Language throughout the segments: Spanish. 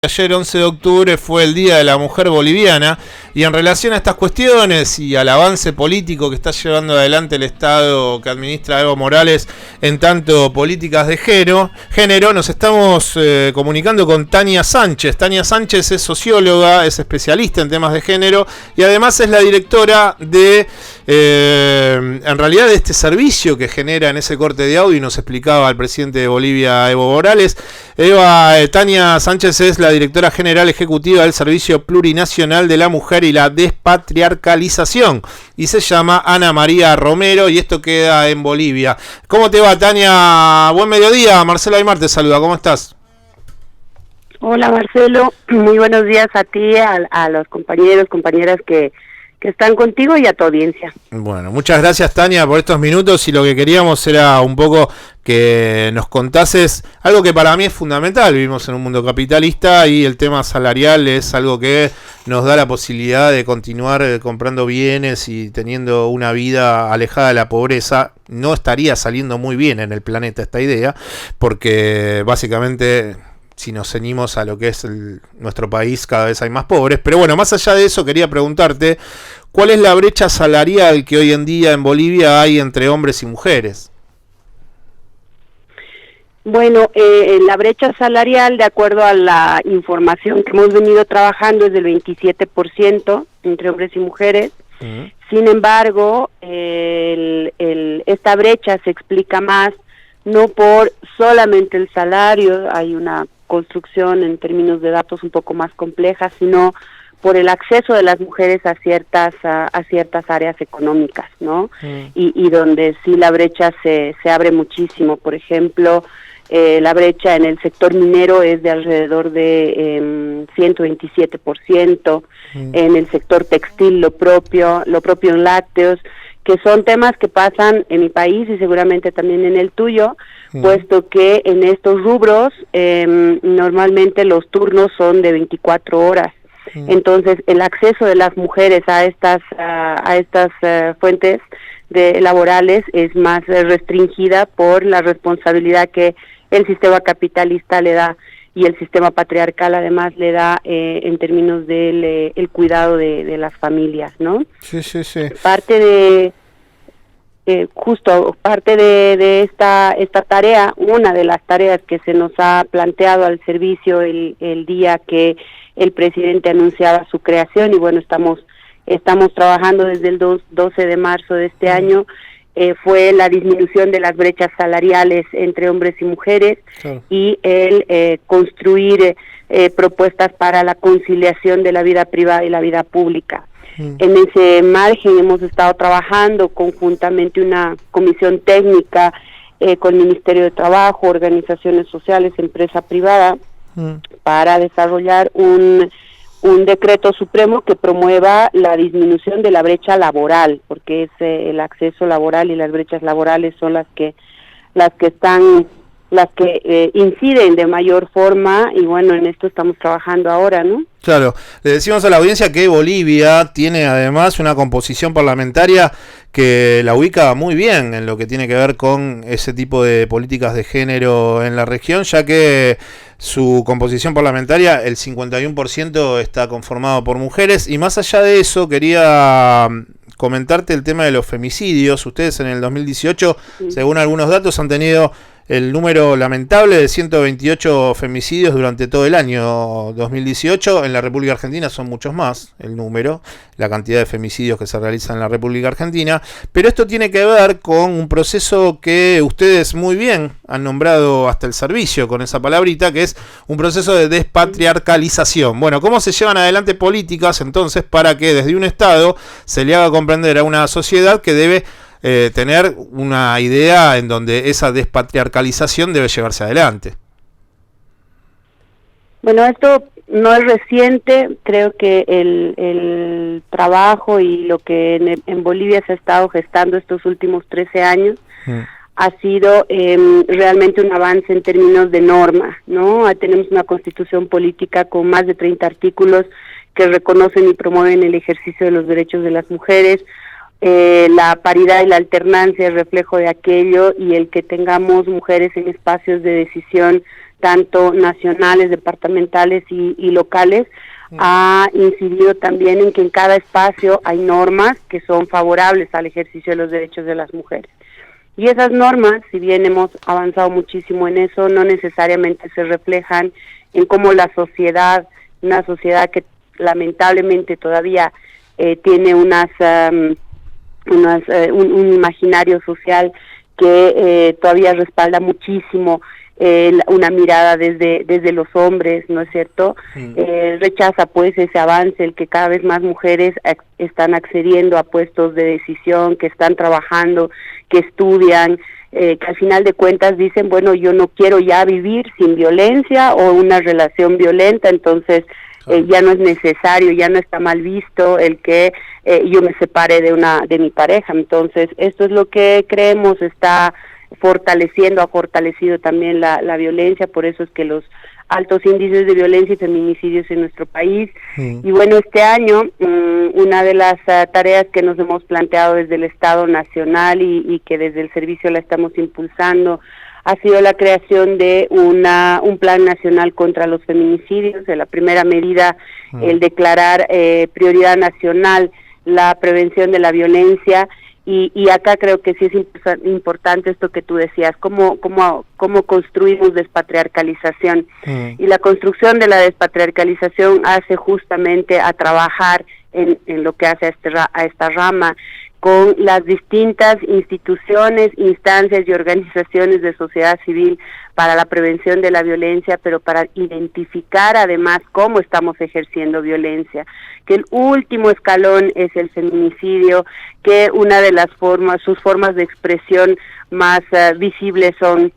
Ayer 11 de octubre fue el Día de la Mujer Boliviana y en relación a estas cuestiones y al avance político que está llevando adelante el Estado que administra Evo Morales en tanto políticas de género, nos estamos comunicando con Tania Sánchez. Tania Sánchez es socióloga, es especialista en temas de género y además es la directora de, en realidad, de este servicio que genera en ese corte de audio y nos explicaba el presidente de Bolivia, Evo Morales. Tania Sánchez es la directora general ejecutiva del Servicio Plurinacional de la Mujer y la Despatriarcalización y se llama Ana María Romero y esto queda en Bolivia. ¿Cómo te va, Tania? Buen mediodía, Marcelo Aymar te saluda, ¿cómo estás? Hola, Marcelo, muy buenos días a ti, a los compañeros, compañeras que están contigo y a tu audiencia. Bueno, muchas gracias, Tania, por estos minutos y lo que queríamos era un poco que nos contases algo que para mí es fundamental. Vivimos en un mundo capitalista y el tema salarial es algo que nos da la posibilidad de continuar comprando bienes y teniendo una vida alejada de la pobreza. No estaría saliendo muy bien en el planeta esta idea, porque básicamente, si nos ceñimos a lo que es nuestro país, cada vez hay más pobres. Pero bueno, más allá de eso, quería preguntarte, ¿cuál es la brecha salarial que hoy en día en Bolivia hay entre hombres y mujeres? Bueno, la brecha salarial, de acuerdo a la información que hemos venido trabajando, es del 27% entre hombres y mujeres. Sin embargo, esta brecha se explica más no por solamente el salario, hay una construcción en términos de datos un poco más compleja, sino por el acceso de las mujeres a ciertas áreas económicas, ¿no? Y donde sí la brecha se abre muchísimo. Por ejemplo, la brecha en el sector minero es de alrededor de 127%, en el sector textil lo propio en lácteos, que son temas que pasan en mi país y seguramente también en el tuyo, puesto que en estos rubros normalmente los turnos son de 24 horas. Entonces, el acceso de las mujeres a estas fuentes laborales es más restringida por la responsabilidad que el sistema capitalista le da y el sistema patriarcal además le da en términos del el cuidado de las familias, ¿no? Sí. Parte de esta tarea, una de las tareas que se nos ha planteado al servicio el día que el presidente anunciaba su creación, y bueno, estamos trabajando desde el 12 de marzo de este año, fue la disminución de las brechas salariales entre hombres y mujeres, y el construir propuestas para la conciliación de la vida privada y la vida pública. En ese margen hemos estado trabajando conjuntamente una comisión técnica con el Ministerio de Trabajo, organizaciones sociales, empresa privada, para desarrollar un decreto supremo que promueva la disminución de la brecha laboral, porque es el acceso laboral y las brechas laborales son las que inciden de mayor forma, y bueno, en esto estamos trabajando ahora, ¿no? Claro, le decimos a la audiencia que Bolivia tiene además una composición parlamentaria que la ubica muy bien en lo que tiene que ver con ese tipo de políticas de género en la región, ya que su composición parlamentaria, el 51% está conformado por mujeres, y más allá de eso quería comentarte el tema de los femicidios. Ustedes en el 2018, según algunos datos, han tenido el número lamentable de 128 femicidios durante todo el año 2018. En la República Argentina son muchos más el número, la cantidad de femicidios que se realizan en la República Argentina. Pero esto tiene que ver con un proceso que ustedes muy bien han nombrado hasta el servicio con esa palabrita, que es un proceso de despatriarcalización. Bueno, ¿cómo se llevan adelante políticas entonces para que desde un Estado se le haga comprender a una sociedad que debe tener una idea en donde esa despatriarcalización debe llevarse adelante? Bueno, esto no es reciente, creo que el trabajo y lo que en Bolivia se ha estado gestando estos últimos 13 años ha sido realmente un avance en términos de norma, ¿no? Tenemos una constitución política con más de 30 artículos que reconocen y promueven el ejercicio de los derechos de las mujeres. La paridad y la alternancia es reflejo de aquello, y el que tengamos mujeres en espacios de decisión tanto nacionales, departamentales y locales, ha incidido también en que en cada espacio hay normas que son favorables al ejercicio de los derechos de las mujeres. Y esas normas, si bien hemos avanzado muchísimo en eso, no necesariamente se reflejan en cómo la sociedad, una sociedad que lamentablemente todavía tiene un imaginario social que todavía respalda muchísimo una mirada desde los hombres, ¿no es cierto? Rechaza pues ese avance, el que cada vez más mujeres están accediendo a puestos de decisión, que están trabajando, que estudian, que al final de cuentas dicen, bueno, yo no quiero ya vivir sin violencia o una relación violenta, entonces ya no es necesario, ya no está mal visto el que yo me separe de mi pareja. Entonces, esto es lo que creemos está ha fortalecido también la violencia, por eso es que los altos índices de violencia y feminicidios en nuestro país. Y bueno, este año una de las tareas que nos hemos planteado desde el Estado Nacional y que desde el servicio la estamos impulsando ha sido la creación de un plan nacional contra los feminicidios. De la primera medida, el declarar prioridad nacional la prevención de la violencia. Y acá creo que sí es importante esto que tú decías, cómo construimos despatriarcalización. Y la construcción de la despatriarcalización hace justamente a trabajar en lo que hace a esta rama, con las distintas instituciones, instancias y organizaciones de sociedad civil para la prevención de la violencia, pero para identificar además cómo estamos ejerciendo violencia, que el último escalón es el feminicidio, que una de sus formas de expresión más visibles son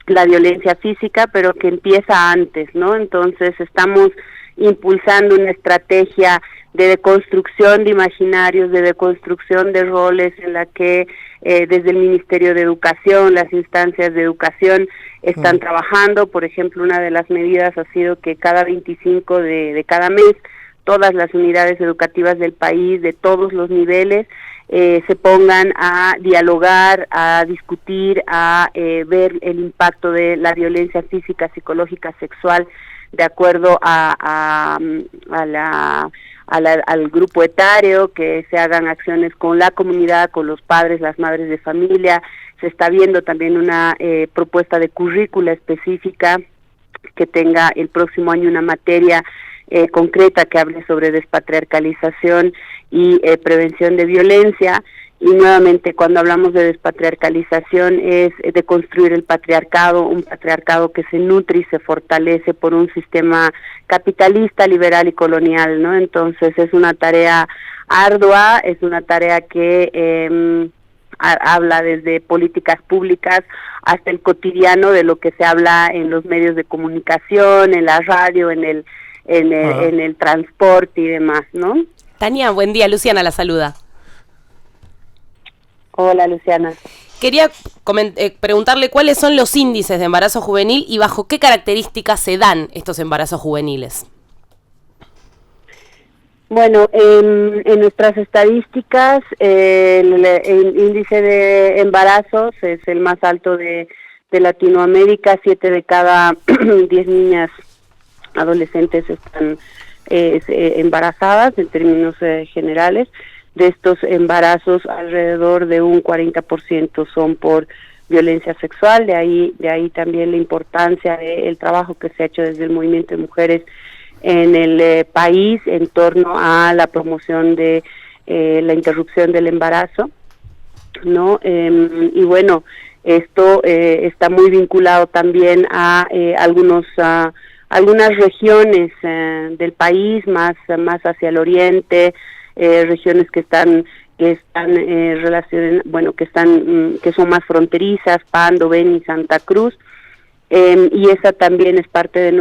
la violencia física, pero que empieza antes, ¿no? Entonces estamos impulsando una estrategia de deconstrucción de imaginarios, de deconstrucción de roles, en la que desde el Ministerio de Educación, las instancias de educación están trabajando. Por ejemplo, una de las medidas ha sido que cada 25 de cada mes, todas las unidades educativas del país, de todos los niveles, se pongan a dialogar, a discutir, a ver el impacto de la violencia física, psicológica, sexual, de acuerdo al grupo etario, que se hagan acciones con la comunidad, con los padres, las madres de familia. Se está viendo también una propuesta de currícula específica que tenga el próximo año una materia concreta que hable sobre despatriarcalización y prevención de violencia. Y nuevamente, cuando hablamos de despatriarcalización, es de construir el patriarcado, un patriarcado que se nutre y se fortalece por un sistema capitalista, liberal y colonial, ¿no? Entonces es una tarea ardua, es una tarea que habla desde políticas públicas hasta el cotidiano de lo que se habla en los medios de comunicación, en la radio, en el transporte y demás, ¿no? Tania, buen día. Luciana la saluda. Hola, Luciana. Quería preguntarle cuáles son los índices de embarazo juvenil y bajo qué características se dan estos embarazos juveniles. Bueno, en nuestras estadísticas, el índice de embarazos es el más alto de Latinoamérica. 7 de cada 10 niñas adolescentes están embarazadas en términos generales. De estos embarazos, alrededor de un 40% son por violencia sexual. De ahí también la importancia del trabajo que se ha hecho desde el movimiento de mujeres en el país en torno a la promoción de la interrupción del embarazo, ¿no? Y bueno, esto está muy vinculado también a algunas regiones del país, más hacia el oriente, regiones que son más fronterizas, Pando, Beni, Santa Cruz, y esa también es parte de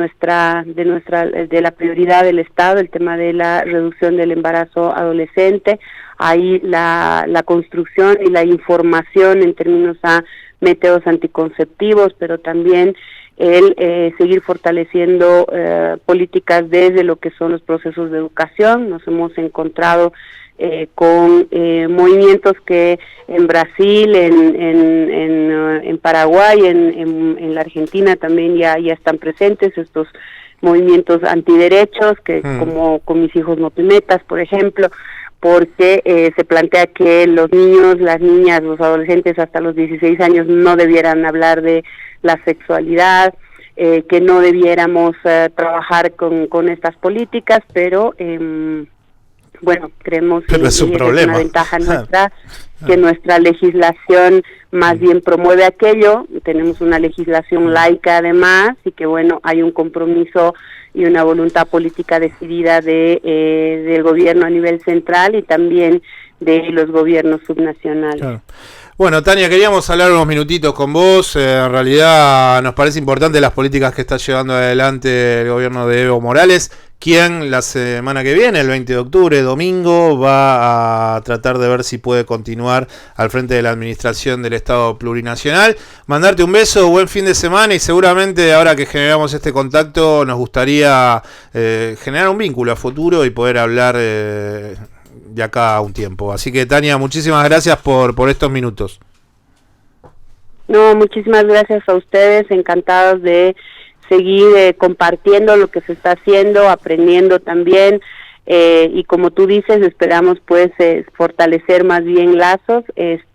la prioridad del Estado, el tema de la reducción del embarazo adolescente. Ahí la construcción y la información en términos a métodos anticonceptivos, pero también el seguir fortaleciendo políticas desde lo que son los procesos de educación. Nos hemos encontrado con movimientos que en Brasil, en Paraguay, en la Argentina también ya están presentes estos movimientos antiderechos, que como con Mis Hijos No Te Metas, por ejemplo, porque se plantea que los niños, las niñas, los adolescentes hasta los 16 años no debieran hablar de la sexualidad, que no debiéramos trabajar con estas políticas, pero bueno, creemos que es una ventaja nuestra, que nuestra legislación más bien promueve aquello. Tenemos una legislación laica además, y que bueno, hay un compromiso y una voluntad política decidida del gobierno a nivel central y también de los gobiernos subnacionales. Claro. Bueno, Tania, queríamos hablar unos minutitos con vos. En realidad nos parece importante las políticas que está llevando adelante el gobierno de Evo Morales, quien la semana que viene, el 20 de octubre, domingo, va a tratar de ver si puede continuar al frente de la administración del Estado plurinacional. Mandarte un beso, buen fin de semana, y seguramente ahora que generamos este contacto nos gustaría generar un vínculo a futuro y poder hablar de acá a un tiempo. Así que, Tania, muchísimas gracias por estos minutos. No, muchísimas gracias a ustedes, encantados de seguir compartiendo lo que se está haciendo, aprendiendo también, y como tú dices, esperamos pues fortalecer más bien lazos.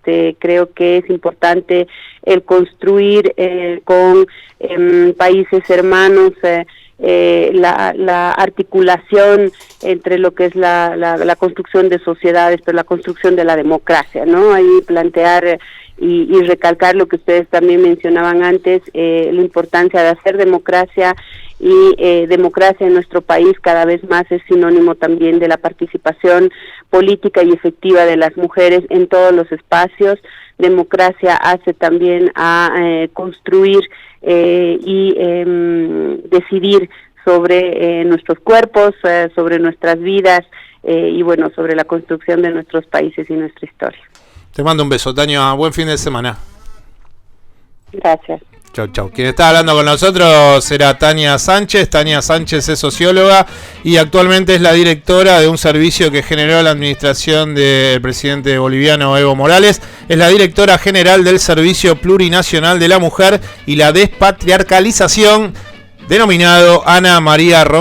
Creo que es importante el construir con países hermanos la articulación entre lo que es la construcción de sociedades, pero la construcción de la democracia, ¿no? Ahí plantear y recalcar lo que ustedes también mencionaban antes, la importancia de hacer democracia, y democracia en nuestro país cada vez más es sinónimo también de la participación política y efectiva de las mujeres en todos los espacios. Democracia hace también a construir y decidir sobre nuestros cuerpos, sobre nuestras vidas, y bueno, sobre la construcción de nuestros países y nuestra historia. Te mando un beso, Tania. Buen fin de semana. Gracias. Chau, chau. Quien está hablando con nosotros era Tania Sánchez. Tania Sánchez es socióloga y actualmente es la directora de un servicio que generó la administración del presidente boliviano Evo Morales. Es la directora general del Servicio Plurinacional de la Mujer y la Despatriarcalización, denominado Ana María Romero.